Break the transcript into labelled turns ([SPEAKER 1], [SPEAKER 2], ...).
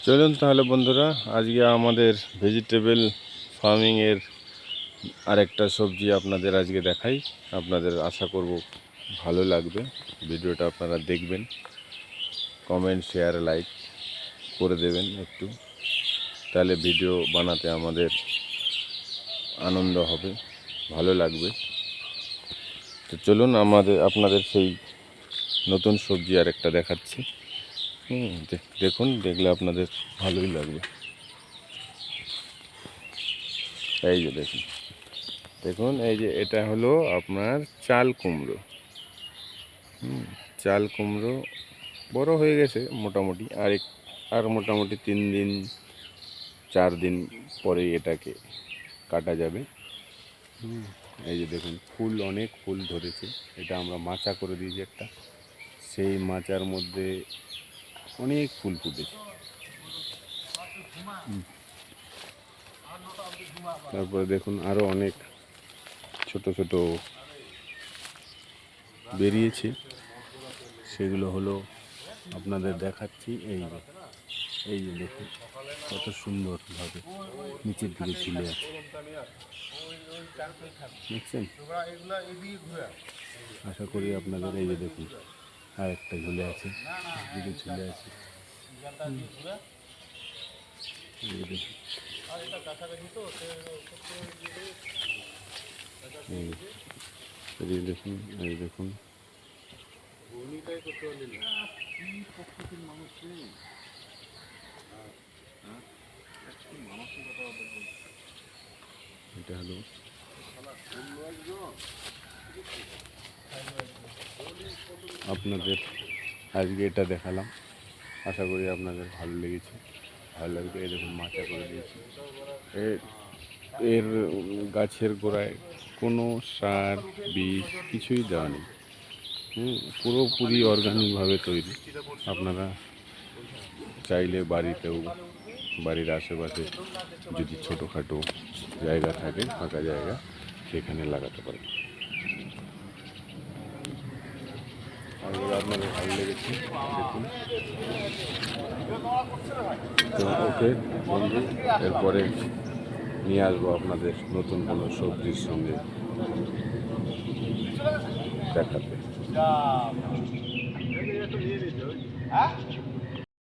[SPEAKER 1] চলুন তাহলে বন্ধুরা, আজকে আমাদের ভেজিটেবল ফার্মিংয়ের আরেকটা সবজি আপনাদের আজকে দেখাই। আপনাদের আশা করব ভালো লাগবে। ভিডিওটা আপনারা দেখবেন, কমেন্ট শেয়ার লাইক করে দেবেন একটু, তাহলে ভিডিও বানাতে আমাদের আনন্দ হবে, ভালো লাগবে। তো চলুন আপনাদের সেই নতুন সবজি আরেকটা দেখাচ্ছি। দেখুন, দেখলে আপনাদের ভালোই লাগবে। এই যে দেখুন এই যে এটা হলো আপনার চাল কুমড়ো। চাল কুমড়ো বড় হয়ে গেছে মোটামুটি, আর মোটামুটি 3 দিন 4 দিন পরে এটাকে কাটা যাবে। এই যে দেখুন, অনেক ফুল ধরেছে। এটা আমরা মাচা করে দিয়েছি একটা, সেই মাচার মধ্যে অনেক ফুল ফুটেছে। তারপরে দেখুন আরও অনেক ছোট ছোট বেরিয়েছে, সেগুলো হলো আপনাদের দেখাচ্ছি। এই যে দেখুন কত সুন্দরভাবে নিচের দিকে ঝুলে আছে, দেখছেন? আশা করি আপনাদের এই যে দেখুন আর একটা ঝুলে আছে, দিকে ঝুলে আছে। এই দেখুন এই দেখুন এটা হলো আপনাদের আজকে এটা দেখালাম। আশা করি আপনাদের ভালো লেগেছে, ভালো লাগবে। এই দেখুন মাচা করে দিয়েছি। এর গাছের গোড়ায় কোনো সার বিষ কিছুই দেওয়া নেই। পুরোপুরি অর্গানিকভাবে তৈরি। আপনারা চাইলে বাড়ির আশেপাশে যদি ছোটোখাটো জায়গা থাকে, ফাঁকা জায়গা, সেখানে লাগাতে পারেন। আপনাদের ভালো লেগেছে দেখুন। তো ওকে বন্ধু, এরপরে নিয়ে আসবো আপনাদের নতুন কোনো সবজির সঙ্গে দেখাতে।